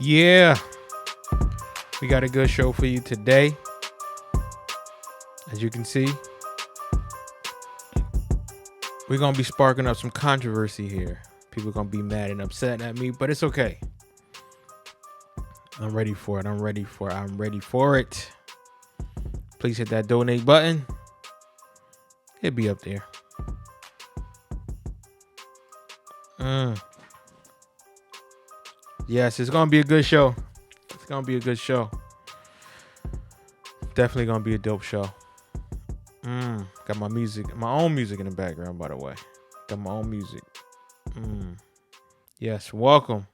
Yeah, we got a good show for you today. As you can see, we're going to be sparking up some controversy here. People are going to be mad and upset at me, but it's okay. I'm ready for it. I'm ready for it. Please hit that donate button. It'll be up there. Yes, it's going to be a good show. It's going to be a good show. Definitely going to be a dope show. Got my own music in the background, by the way. Got my own music. Yes, welcome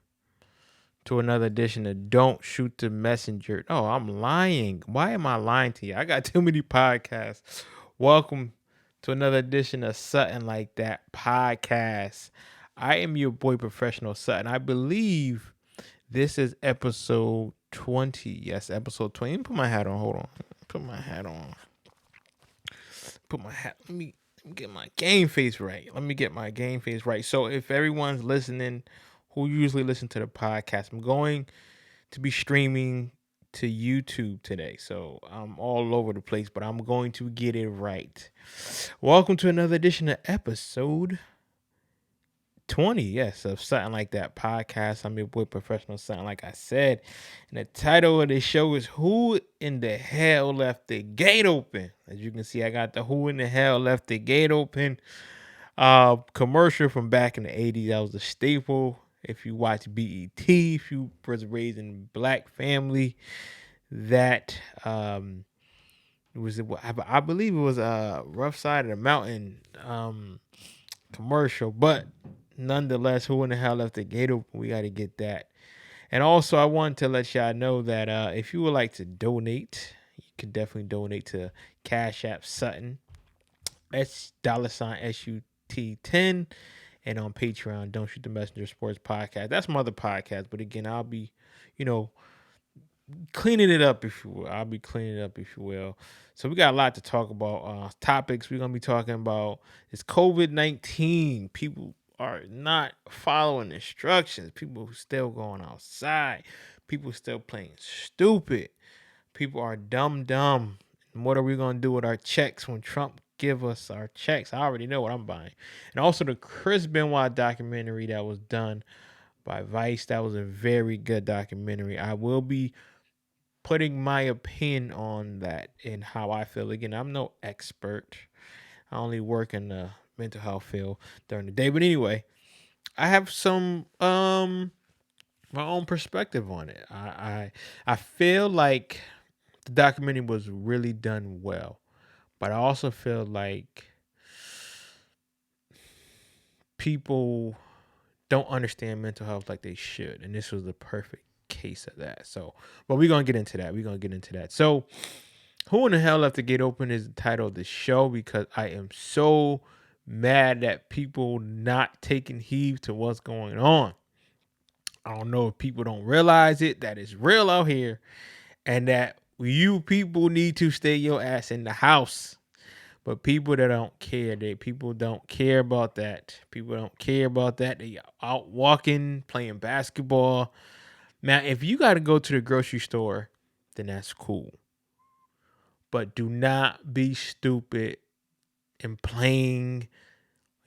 to another edition of Don't Shoot the Messenger. Oh, I'm lying. Why am I lying to you? I got too many podcasts. Welcome to another edition of Sutton Like That podcast. I am your boy, Professional Sutton. I believe this is episode 20. Yes, episode 20. Let me put my hat on. Hold on. Put my hat on. Let me get my game face right. So if everyone's listening who usually listen to the podcast, I'm going to be streaming to YouTube today. So I'm all over the place, but I'm going to get it right. Welcome to another edition of episode 20, yes, of Something Like That podcast. I'm your boy, Professional Something Like I said. And the title of the show is Who in the Hell Left the Gate Open? As you can see, I got the Who in the Hell Left the Gate Open commercial from back in the 80s. That was a staple. If you watch BET, if you was raised in a black family, that I believe it was a Rough Side of the Mountain commercial, but nonetheless, Who in the Hell Left the Gate Open? We got to get that. And also, I want to let y'all know that if you would like to donate, you can definitely donate to CashApp Sutton, $SUT10, and on Patreon, Don't Shoot the Messenger Sports Podcast. That's my other podcast, but again, I'll be, cleaning it up, if you will. So we got a lot to talk about. Topics we're going to be talking about is COVID-19. People are not following instructions. People still going outside. People still playing stupid. People are dumb. And what are we going to do with our checks when Trump give us our checks? I already know what I'm buying. And also the Chris Benoit documentary that was done by Vice. That was a very good documentary. I will be putting my opinion on that and how I feel. Again, I'm no expert. I only work in the mental health field during the day. But anyway, I have some my own perspective on it. I feel like the documentary was really done well, but I also feel like people don't understand mental health like they should, and this was the perfect case of that. So, but we're gonna get into that. So, Who in the Hell Left the Gate Open is the title of the show, because I am so mad that people not taking heed to what's going on. I don't know if people don't realize it, that it's real out here, and that you people need to stay your ass in the house. But people that don't care, people don't care about that. They out walking, playing basketball. Now, if you got to go to the grocery store, then that's cool. But do not be stupid and playing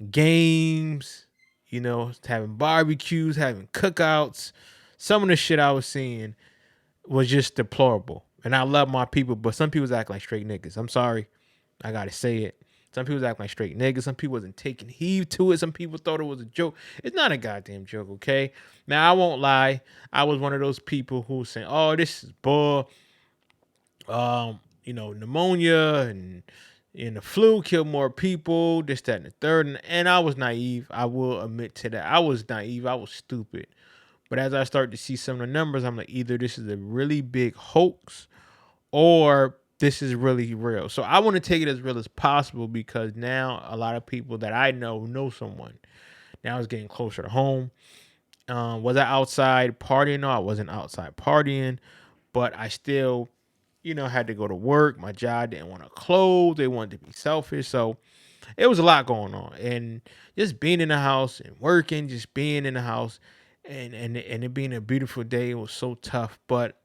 games, having barbecues, having cookouts. Some of the shit I was seeing was just deplorable. And I love my people, but some people act like straight niggas. I'm sorry. I gotta say it. Some people act like straight niggas. Some people wasn't taking heed to it. Some people thought it was a joke. It's not a goddamn joke, okay? Now, I won't lie. I was one of those people who was saying, oh, this is bull. Pneumonia and the flu killed more people, this, that, and the third. And I was naive. I will admit to that. I was naive. I was stupid. But as I start to see some of the numbers, I'm like, either this is a really big hoax or this is really real. So I want to take it as real as possible, because now a lot of people that I know someone. Now it's getting closer to home. Was I outside partying? No, I wasn't outside partying, but I still, had to go to work. My job didn't want to close. They wanted to be selfish. So it was a lot going on. And just being in the house and working, just being in the house. and it being a beautiful day, it was so tough. But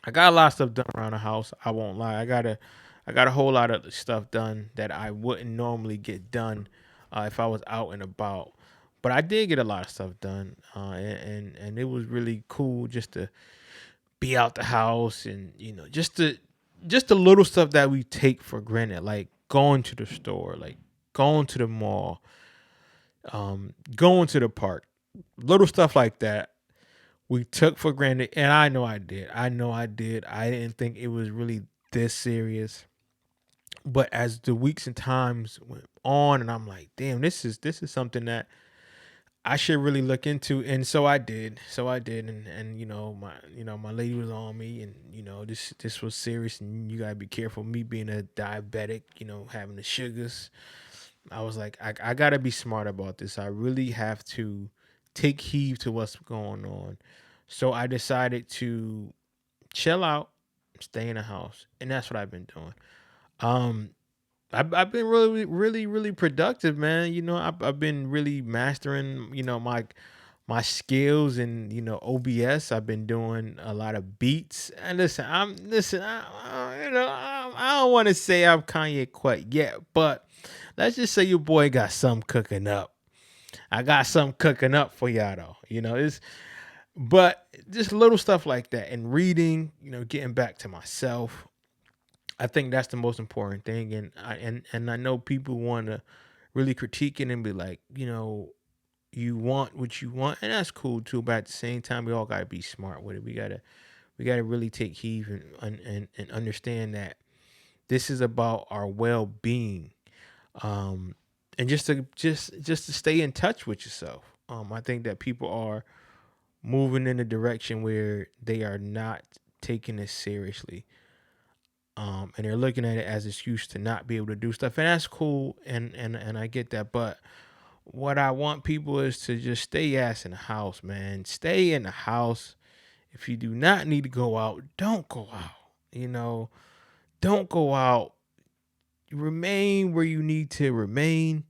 I got a lot of stuff done around the house. I won't lie. I got a whole lot of stuff done that I wouldn't normally get done if I was out and about. But I did get a lot of stuff done, and it was really cool just to be out the house, and just the little stuff that we take for granted, like going to the store, like going to the mall, going to the park, little stuff like that we took for granted. And I know I did. I didn't think it was really this serious. But as the weeks and times went on, and I'm like, damn, this is something that I should really look into. And so I did. And my lady was on me, and this was serious, and you gotta be careful. Me being a diabetic, having the sugars, I was like, I gotta be smart about this. I really have to take heed to what's going on. So I decided to chill out, stay in the house, and that's what I've been doing. Um, I've been really, really, really productive, man. I've been really mastering, my skills and OBS. I've been doing a lot of beats. And listen. I don't want to say I'm Kanye quite yet, but let's just say your boy got some cooking up. I got some cooking up for y'all though. It's but just little stuff like that, and reading. Getting back to myself. I think that's the most important thing, and I know people want to really critique it and be like, you want what you want, and that's cool too. But at the same time, we all gotta be smart with it. We gotta really take heed and understand that this is about our well being, um, and just to stay in touch with yourself. I think that people are moving in a direction where they are not taking this seriously, and they're looking at it as an excuse to not be able to do stuff, and that's cool, and I get that. But what I want people is to just stay ass in the house, man. Stay in the house. If you do not need to go out, don't go out. Don't go out. Remain where you need to remain.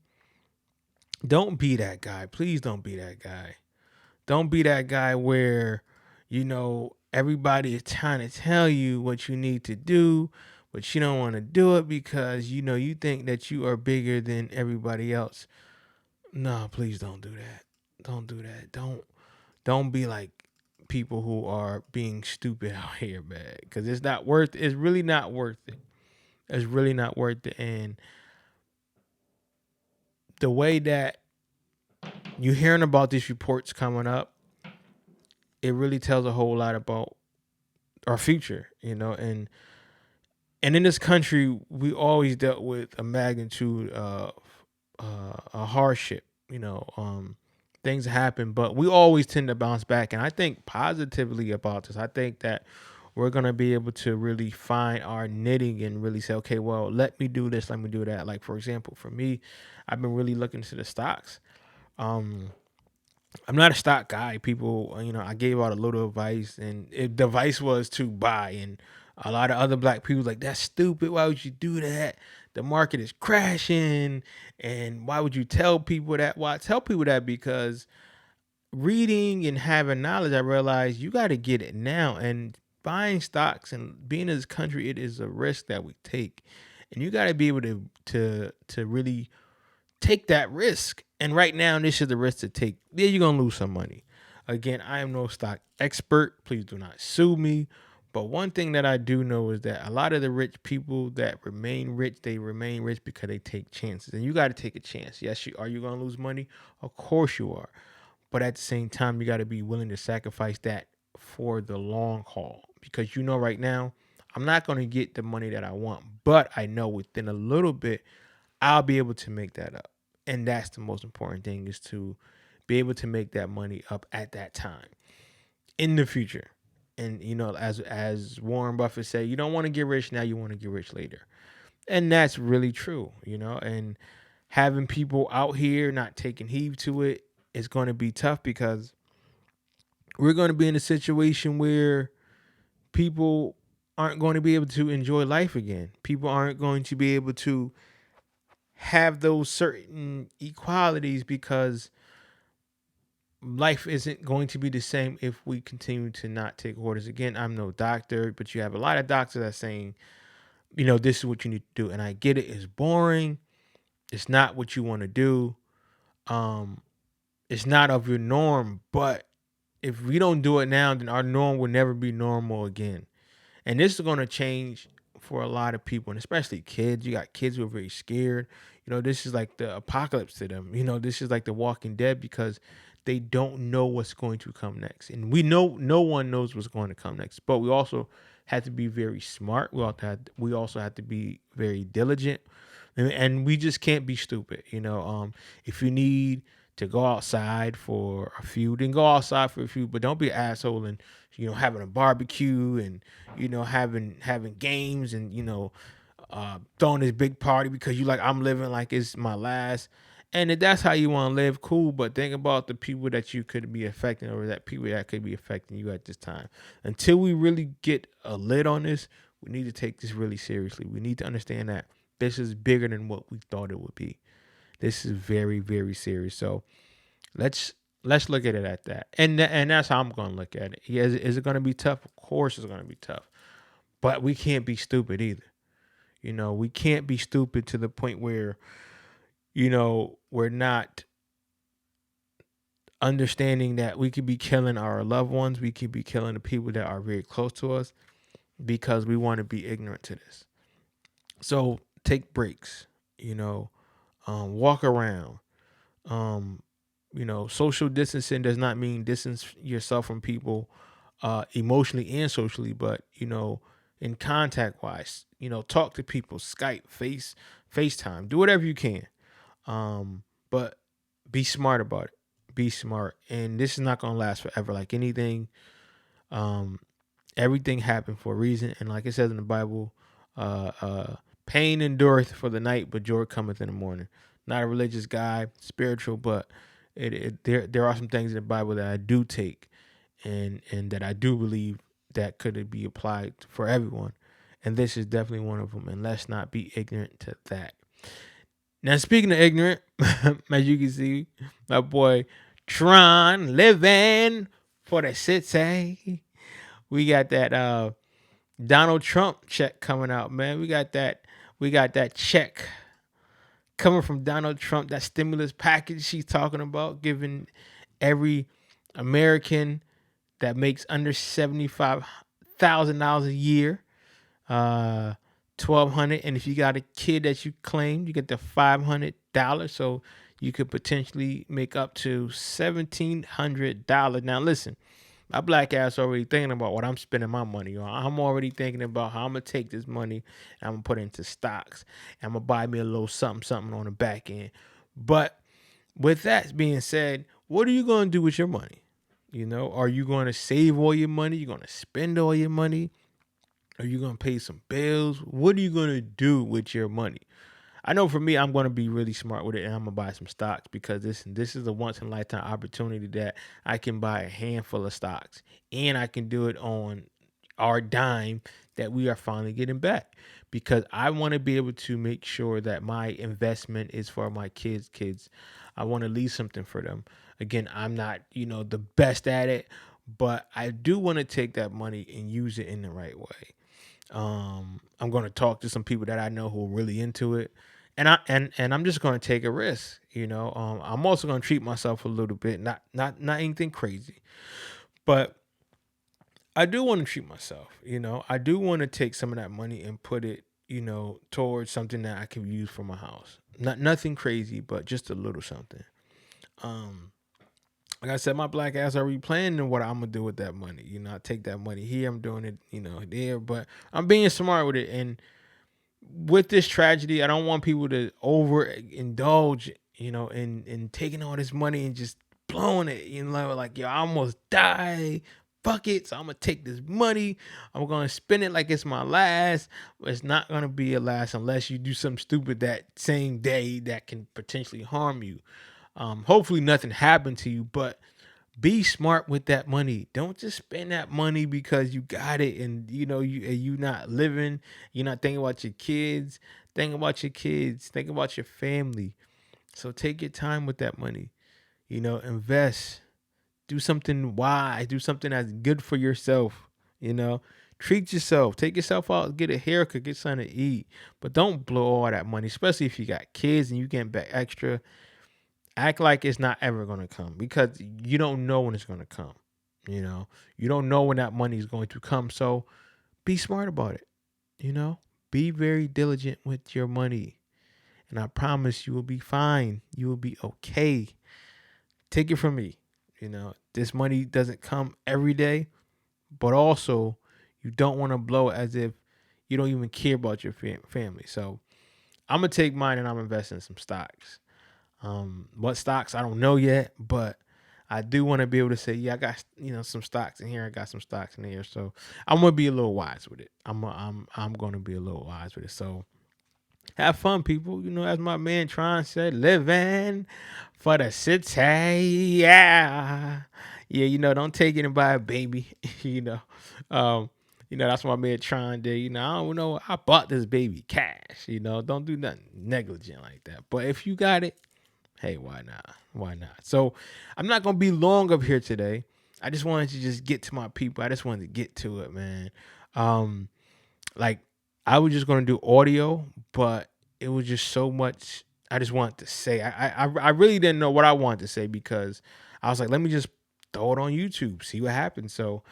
Don't be that guy. Please don't be that guy. Don't be that guy where, everybody is trying to tell you what you need to do, but you don't want to do it because, you think that you are bigger than everybody else. No, please don't do that. Don't do that. Don't be like people who are being stupid out here, man. Because it's really not worth it. It's really not worth it. And the way that you're hearing about these reports coming up, it really tells a whole lot about our future, and in this country, we always dealt with a magnitude of a hardship. Things happen, but we always tend to bounce back. And I think positively about this. I think that we're gonna be able to really find our knitting and really say, okay, well, let me do this, let me do that. Like for example, for me, I've been really looking to the stocks. Um, I'm not a stock guy. People, I gave out a little advice, and the advice was to buy. And a lot of other black people like, that's stupid. Why would you do that? The market is crashing, and why would you tell people that? Well, I tell people that because reading and having knowledge, I realized you got to get it now. And buying stocks and being in this country, it is a risk that we take, and you got to be able to really take that risk. And right now, this is the risk to take. Yeah, you're gonna lose some money. Again, I am no stock expert. Please do not sue me. But one thing that I do know is that a lot of the rich people that remain rich, they remain rich because they take chances. And you got to take a chance. Yes, are you gonna lose money? Of course you are. But at the same time, you got to be willing to sacrifice that for the long haul. Because right now, I'm not gonna get the money that I want, but I know within a little bit, I'll be able to make that up. And that's the most important thing, is to be able to make that money up at that time in the future. And as Warren Buffett said, you don't want to get rich now, you want to get rich later. And that's really true, and having people out here not taking heed to it is going to be tough, because we're going to be in a situation where people aren't going to be able to enjoy life again. People aren't going to be able to have those certain equalities, because life isn't going to be the same if we continue to not take orders. Again, I'm no doctor, but you have a lot of doctors that are saying, this is what you need to do. And I get it. It's boring. It's not what you want to do. Um, it's not of your norm. But if we don't do it now, then our norm will never be normal again. And this is going to change for a lot of people, and especially kids. You got kids who are very scared. This is like the apocalypse to them. This is like the Walking Dead because they don't know what's going to come next. And we know no one knows what's going to come next. But we also have to be very smart. We also have to be very diligent. And we just can't be stupid. If you need to go outside for a few, then go outside for a few, but don't be an asshole and having a barbecue and having games and throwing this big party because you like, I'm living like it's my last. And if that's how you want to live, cool. But think about the people that you could be affecting, or that people that could be affecting you at this time. Until we really get a lid on this, we need to take this really seriously. We need to understand that this is bigger than what we thought it would be. This is very, very serious. So let's look at it at that. And that's how I'm going to look at it. Yeah, is it going to be tough? Of course it's going to be tough. But we can't be stupid either. We can't be stupid to the point where, we're not understanding that we could be killing our loved ones. We could be killing the people that are very close to us because we want to be ignorant to this. So take breaks, walk around. Social distancing does not mean distance yourself from people emotionally and socially, but, in contact wise, talk to people, Skype, FaceTime, do whatever you can. But be smart about it. Be smart. And this is not going to last forever. Like anything, everything happened for a reason. And like it says in the Bible, pain endureth for the night, but joy cometh in the morning. Not a religious guy, spiritual, but there are some things in the Bible that I do take and that I do believe that could be applied for everyone. And this is definitely one of them. And let's not be ignorant to that. Now, speaking of ignorant, as you can see, my boy Tron living for the city. We got that Donald Trump check coming out, man. We got that check coming from Donald Trump, that stimulus package he's talking about, giving every American that makes under $75,000 a year, $1,200, and if you got a kid that you claim, you get the $500. So you could potentially make up to $1,700. Now listen, my black ass already thinking about what I'm spending my money on. I'm already thinking about how I'm gonna take this money and I'm gonna put it into stocks. And I'm gonna buy me a little something on the back end. But with that being said, what are you gonna do with your money? Are you gonna save all your money? You gonna spend all your money? Are you going to pay some bills? What are you going to do with your money? I know for me, I'm going to be really smart with it, and I'm going to buy some stocks because this is a once-in-a-lifetime opportunity that I can buy a handful of stocks, and I can do it on our dime that we are finally getting back because I want to be able to make sure that my investment is for my kids. I want to leave something for them. Again, I'm not, the best at it, but I do want to take that money and use it in the right way. I'm going to talk to some people that I know who are really into it, and I'm just going to take a risk. I'm also going to treat myself a little bit, not anything crazy, but I do want to treat myself. I do want to take some of that money and put it, towards something that I can use for my house. Nothing crazy, but just a little something. Like I said, my black ass already planning what I'm gonna do with that money. I take that money here, I'm doing it, there, but I'm being smart with it. And with this tragedy, I don't want people to overindulge, in taking all this money and just blowing it. Like, yo, I almost died. Fuck it. So I'm gonna take this money. I'm gonna spend it like it's my last. It's not gonna be a last unless you do something stupid that same day that can potentially harm you. Hopefully nothing happened to you, but be smart with that money. Don't just spend that money because you got it and you not living, you're not thinking about your kids. Think about your kids, think about your family. So take your time with that money. Invest. Do something wise. Do something that's good for yourself. You know, treat yourself. Take yourself out. Get a haircut. Get something to eat. But don't blow all that money, especially if you got kids and you getting back extra. Act like it's not ever gonna come because you don't know when it's gonna come. You know, you don't know when that money is going to come. So be smart about it. You know, be very diligent with your money, and I promise you will be fine. You will be okay. Take it from me. You know, this money doesn't come every day, but also you don't want to blow it as if you don't even care about your family. So I'm gonna take mine and I'm investing in some stocks. What stocks I don't know yet, but I do want to be able to say, yeah, I got some stocks in here. I got some stocks in here. So I'm gonna be a little wise with it. I'm gonna be a little wise with it. So have fun, people. You know, as my man Tron said, living for the city. Yeah. Yeah, don't take it and buy a baby. you know. Um, that's what my man Tron did. I don't know. I bought this baby cash. Don't do nothing negligent like that. But if you got it, hey, why not? Why not? So I'm not gonna be long up here today. I just wanted to just get to my people. I just wanted to get to it, man. Um, like I was just gonna do audio, but it was just so much I just wanted to say. I really didn't know what I wanted to say because I was like, let me just throw it on YouTube, see what happens. So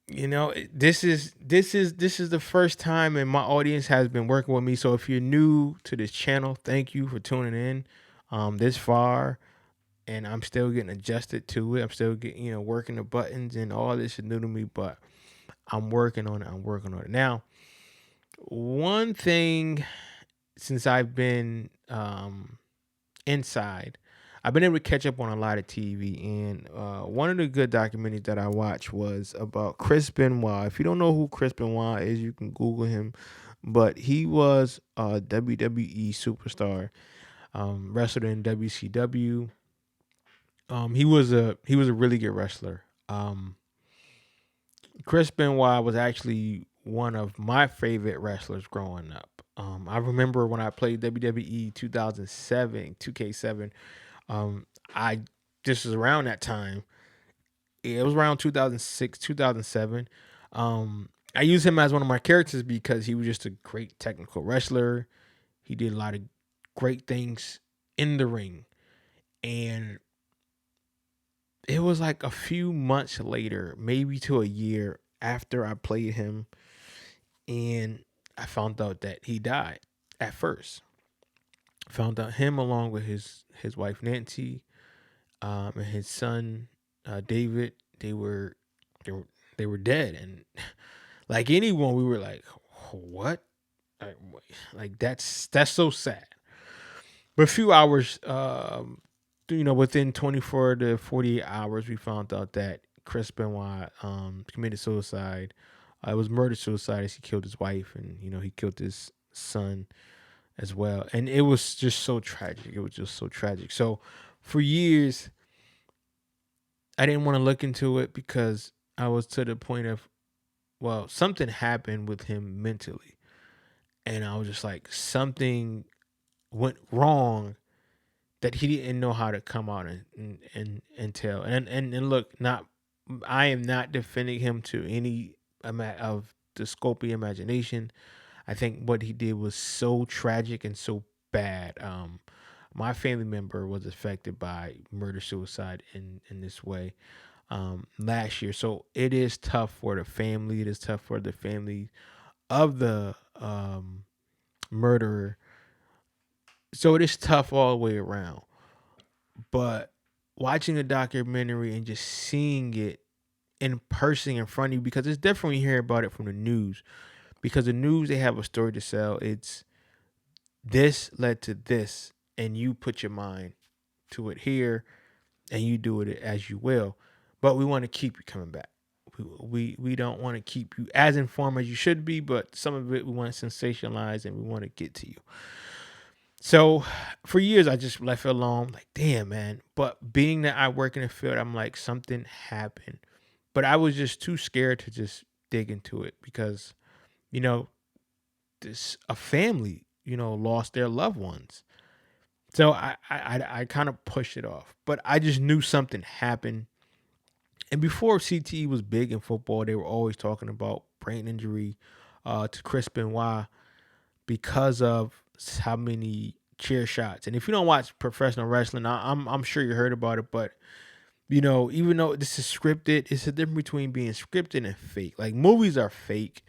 this is the first time, and my audience has been working with me. So if you're new to this channel, thank you for tuning in this far. And I'm still getting adjusted to it. I'm still getting working the buttons, and all this is new to me, but I'm working on it. I'm working on it now. One thing, since I've been inside, I've been able to catch up on a lot of TV, and one of the good documentaries that I watched was about Chris Benoit. If you don't know who Chris Benoit is, you can Google him, but he was a WWE superstar, wrestler in WCW. He was a really good wrestler. Chris Benoit was actually one of my favorite wrestlers growing up. I remember when I played WWE 2007, 2K7. I This was around that time. It was around 2006, 2007. I use him as one of my characters because he was just a great technical wrestler. He did a lot of great things in the ring, and it was like a few months later, maybe to a year after I played him, and I found out that he died. At first, found out him along with his wife Nancy, and his son David. They were they were dead, and like anyone, we were like, "What?" Like that's so sad. But a few hours, within 24 to 48 hours, we found out that Chris Benoit committed suicide. It was murder suicide as he killed his wife, and he killed his son as well. And it was just so tragic. It was just so tragic. So for years, I didn't want to look into it because I was to the point of, well, something happened with him mentally, and I was just like, something went wrong that he didn't know how to come out and tell. And look, not I am not defending him to any of the scope of imagination. I think what he did was so tragic and so bad. My family member was affected by murder suicide in this way last year, so it is tough for the family. It is tough for the family of the murderer. So it is tough all the way around. But watching a documentary and just seeing it in person in front of you, because it's different when you hear about it from the news. Because the news, they have a story to sell. It's this led to this, and you put your mind to it here, and you do it as you will. But we want to keep you coming back. We don't want to keep you as informed as you should be, but some of it we want to sensationalize and we want to get to you. So for years, I just left it alone. Like, damn, man. But being that I work in the field, I'm like, something happened. But I was just too scared to just dig into it because, you know, this a family, lost their loved ones. So I kind of pushed it off, but I just knew something happened. And before CTE was big in football, they were always talking about brain injury to Chris Benoit because of how many chair shots. And if you don't watch professional wrestling, I'm sure you heard about it, but you know, even though this is scripted, it's a difference between being scripted and fake. Like movies are fake,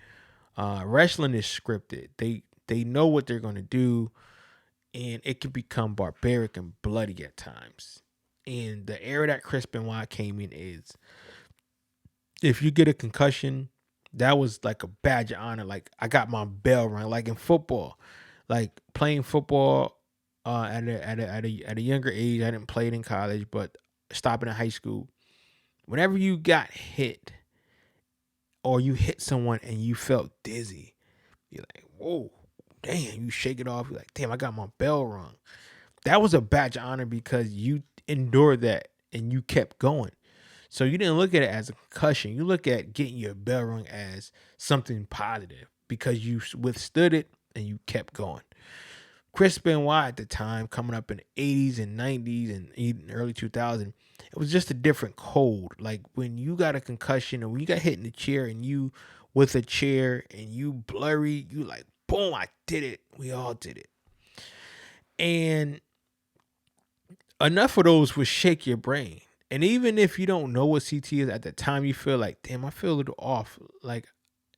wrestling is scripted. They know what they're gonna do, and it can become barbaric and bloody at times. And the era that Chris Benoit came in is, if you get a concussion, that was like a badge of honor. Like I got my bell rung. Like in football, like playing football at a younger age. I didn't play it in college, but stopping in high school. Whenever you got hit or you hit someone and you felt dizzy, you're like, whoa, damn, you shake it off. You're like, damn, I got my bell rung. That was a badge of honor because you endured that and you kept going. So you didn't look at it as a concussion. You look at getting your bell rung as something positive because you withstood it and you kept going. Chris Benoit at the time, coming up in the 80s and 90s and even early 2000s, it was just a different code. Like when you got a concussion or when you got hit in the chair and you with a chair and you blurry, you like, boom, I did it. We all did it. And enough of those would shake your brain. And even if you don't know what CT is at the time, you feel like, damn, I feel a little off. Like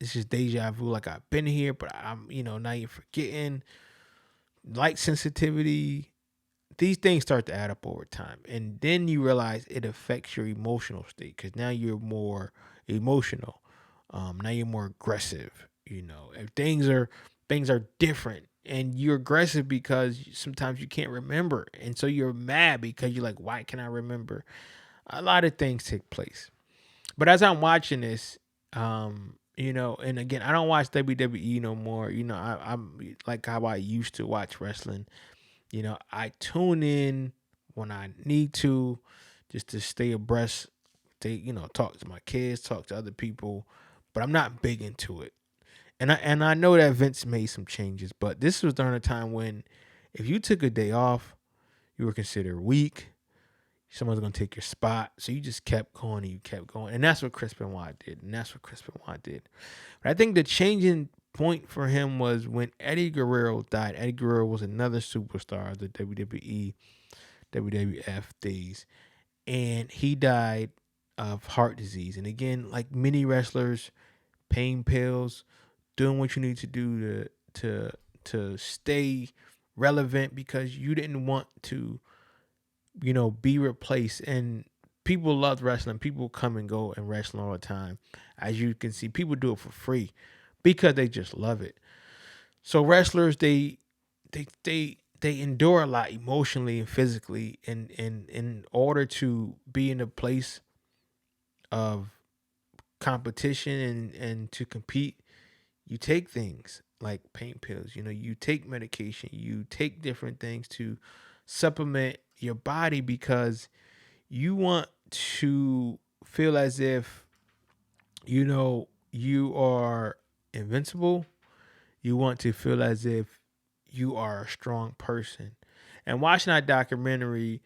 it's just deja vu. Like I've been here, but I'm, now you're forgetting. Light sensitivity. These things start to add up over time. And then you realize it affects your emotional state because now you're more emotional. Now you're more aggressive. If things are different and you're aggressive because sometimes you can't remember. And so you're mad because you're like, why can I remember? A lot of things take place. But as I'm watching this, and again, I don't watch WWE no more. I'm like how I used to watch wrestling. I tune in when I need to just to stay abreast. Talk to my kids, talk to other people, but I'm not big into it. And I know that Vince made some changes, but this was during a time when if you took a day off, you were considered weak. Someone's gonna take your spot. So you just kept going and you kept going. And that's what Chris Benoit did. But I think the changing point for him was when Eddie Guerrero died. Eddie Guerrero was another superstar of the WWE, WWF days. And he died of heart disease. And again, like many wrestlers, pain pills, doing what you need to do to stay relevant because you didn't want to be replaced. And people love wrestling. People come and go and wrestling all the time. As you can see, people do it for free because they just love it. So wrestlers, they endure a lot emotionally and physically in order to be in a place of competition and to compete. You take things like pain pills, you take medication, you take different things to supplement your body because you want to feel as if you are invincible. You want to feel as if you are a strong person. And watching that documentary,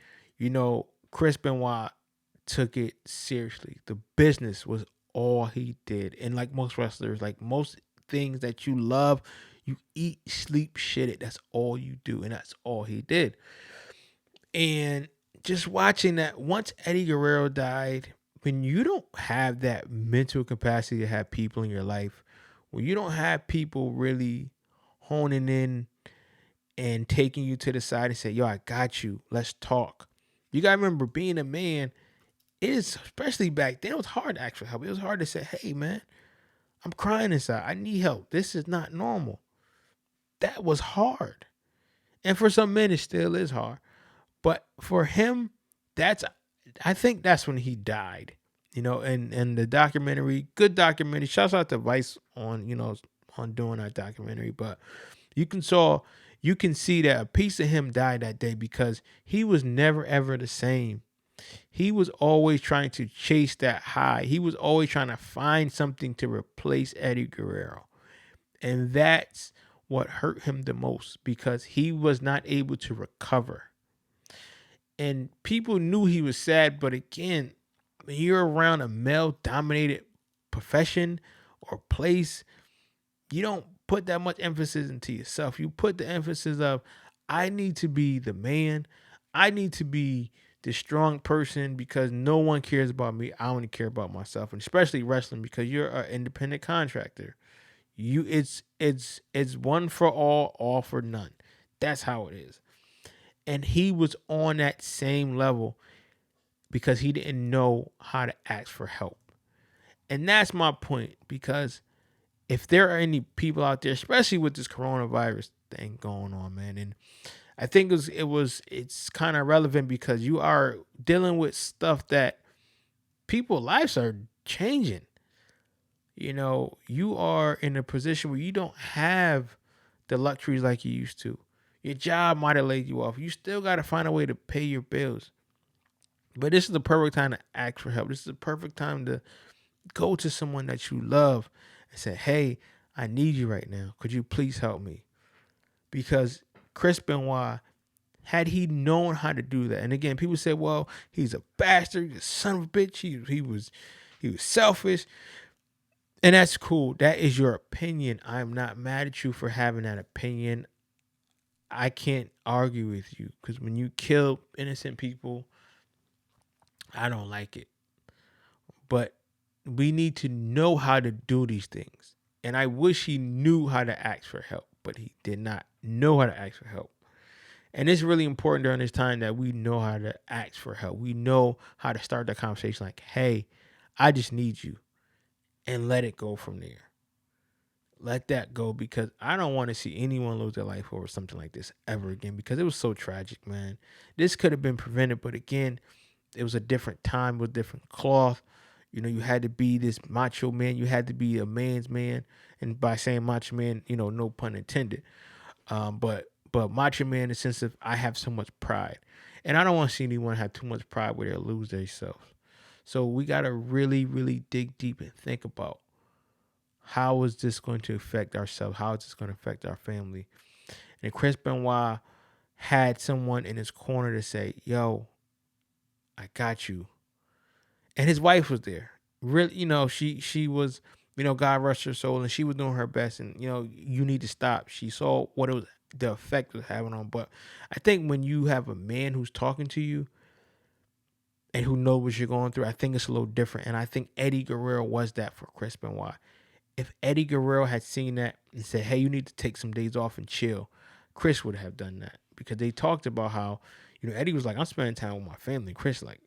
Chris Benoit took it seriously. The business was all he did. And like most wrestlers, like most things that you love, you eat, sleep, shit it. That's all you do. And that's all he did. And just watching that, once Eddie Guerrero died, when you don't have that mental capacity to have people in your life, when you don't have people really honing in and taking you to the side and say, yo, I got you. Let's talk. You got to remember, being a man is, especially back then, it was hard to ask for help. It was hard to say, hey, man, I'm crying inside. I need help. This is not normal. That was hard. And for some men, it still is hard. But for him, I think that's when he died. And the documentary, good documentary. Shouts out to Vice on doing that documentary. But you can see that a piece of him died that day because he was never ever the same. He was always trying to chase that high. He was always trying to find something to replace Eddie Guerrero. And that's what hurt him the most because he was not able to recover. And people knew he was sad, but again, when you're around a male dominated profession or place, you don't put that much emphasis into yourself. You put the emphasis of, I need to be the man. I need to be the strong person because no one cares about me. I only care about myself, and especially wrestling because you're an independent contractor. It's one for all for none. That's how it is. And he was on that same level because he didn't know how to ask for help. And that's my point because if there are any people out there, especially with this coronavirus thing going on, man, and I think it's kind of relevant because you are dealing with stuff that people's lives are changing. You are in a position where you don't have the luxuries like you used to. Your job might have laid you off. You still got to find a way to pay your bills. But this is the perfect time to ask for help. This is the perfect time to go to someone that you love and say, hey, I need you right now. Could you please help me? Because Chris Benoit, had he known how to do that, and again, people say, well, he's a bastard, he's a son of a bitch, he was selfish. And that's cool. That is your opinion. I'm not mad at you for having that opinion. I can't argue with you because when you kill innocent people, I don't like it. But we need to know how to do these things. And I wish he knew how to ask for help, but he did not know how to ask for help. And it's really important during this time that we know how to ask for help. We know how to start the conversation like, hey, I just need you. And let it go from there. Let that go because I don't want to see anyone lose their life over something like this ever again because it was so tragic, man. This could have been prevented, but again, it was a different time with different cloth. You had to be this macho man. You had to be a man's man. And by saying macho man, no pun intended. But macho man in the sense of I have so much pride. And I don't want to see anyone have too much pride where they'll lose themselves. So we got to really, really dig deep and think about how is this going to affect ourselves? How is this going to affect our family? And Chris Benoit had someone in his corner to say, yo, I got you. And his wife was there. Really, she was, God rest her soul, and she was doing her best. And, you need to stop. She saw what it was, the effect it was having on. But I think when you have a man who's talking to you and who knows what you're going through, I think it's a little different. And I think Eddie Guerrero was that for Chris Benoit. If Eddie Guerrero had seen that and said, hey, you need to take some days off and chill, Chris would have done that because they talked about how, Eddie was like, I'm spending time with my family. Chris like,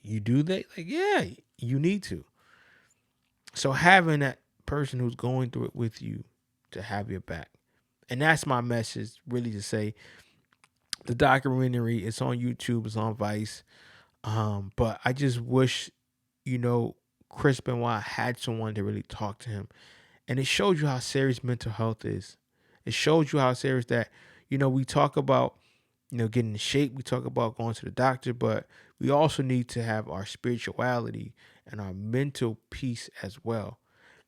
you do that? Like, yeah, you need to. So having that person who's going through it with you to have your back. And that's my message, really, to say the documentary, it's on YouTube, it's on Vice. But I just wish, Chris Benoit had someone to really talk to him. And it showed you how serious mental health is. It showed you how serious that, we talk about, getting in shape. We talk about going to the doctor, but we also need to have our spirituality and our mental peace as well.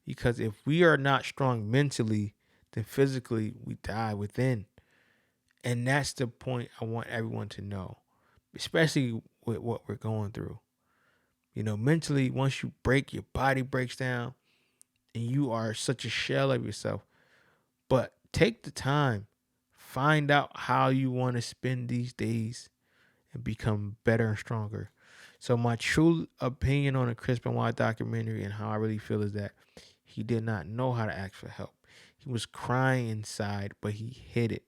Because if we are not strong mentally, then physically we die within. And that's the point I want everyone to know, especially with what we're going through. Mentally, once you break, your body breaks down and you are such a shell of yourself. But take the time, find out how you want to spend these days and become better and stronger. So my true opinion on the Chris Benoit documentary and how I really feel is that he did not know how to ask for help. He was crying inside, but he hid it.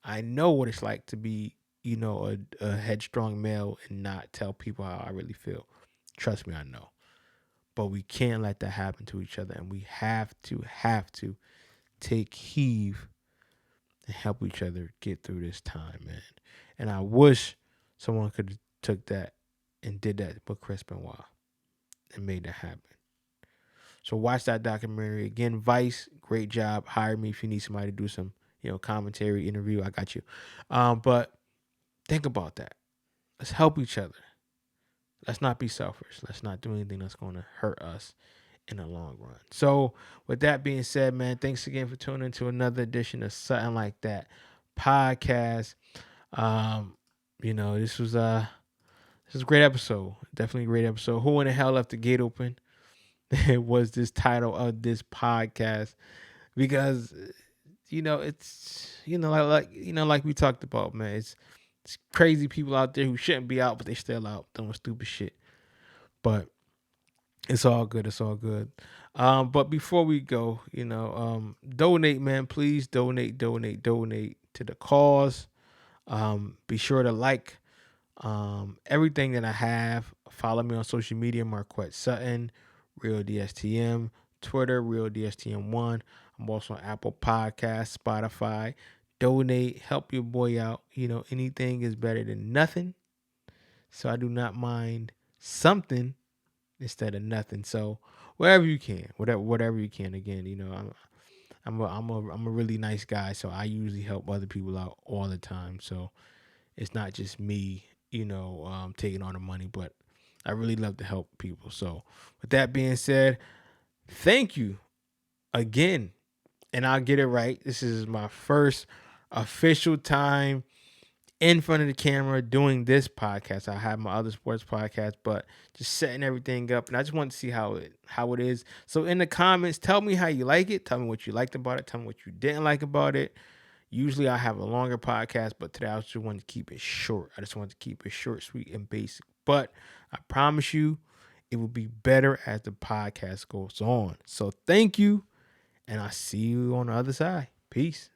I know what it's like to be, a headstrong male and not tell people how I really feel. Trust me, I know. But we can't let that happen to each other. And we have to take heave and help each other get through this time, man. And I wish someone could have took that and did that with Chris Benoit and made that happen. So watch that documentary. Again, Vice, great job. Hire me if you need somebody to do some, commentary, interview. I got you. But think about that. Let's help each other. Let's not be selfish. Let's not do anything that's going to hurt us. in the long run. So with that being said, man, thanks again for tuning into another edition of Something Like That podcast. Um, this was a great episode. Definitely a great episode. Who in the hell left the gate open? It was this title of this podcast because it's like we talked about, man. It's crazy people out there who shouldn't be out, but they still out doing stupid shit. But it's all good. It's all good. But before we go, donate, man. Please donate to the cause. Be sure to like everything that I have. Follow me on social media, Marquet Sutton, RealDSTM, Twitter, RealDSTM1. I'm also on Apple Podcasts, Spotify. Donate, help your boy out. Anything is better than nothing. So I do not mind something instead of nothing. So wherever you can, whatever you can. Again, I'm a really nice guy, so I usually help other people out all the time. So it's not just me, taking all the money, but I really love to help people. So with that being said, thank you again. And I'll get it right. This is my first official time in front of the camera doing this podcast. I have my other sports podcast, but just setting everything up, and I just want to see how it is. So in the comments, tell me how you like it. Tell me what you liked about it. Tell me what you didn't like about it. Usually I have a longer podcast, but today I just wanted to keep it short. I just wanted to keep it short, sweet, and basic. But I promise you, it will be better as the podcast goes on. So thank you, and I'll see you on the other side. Peace.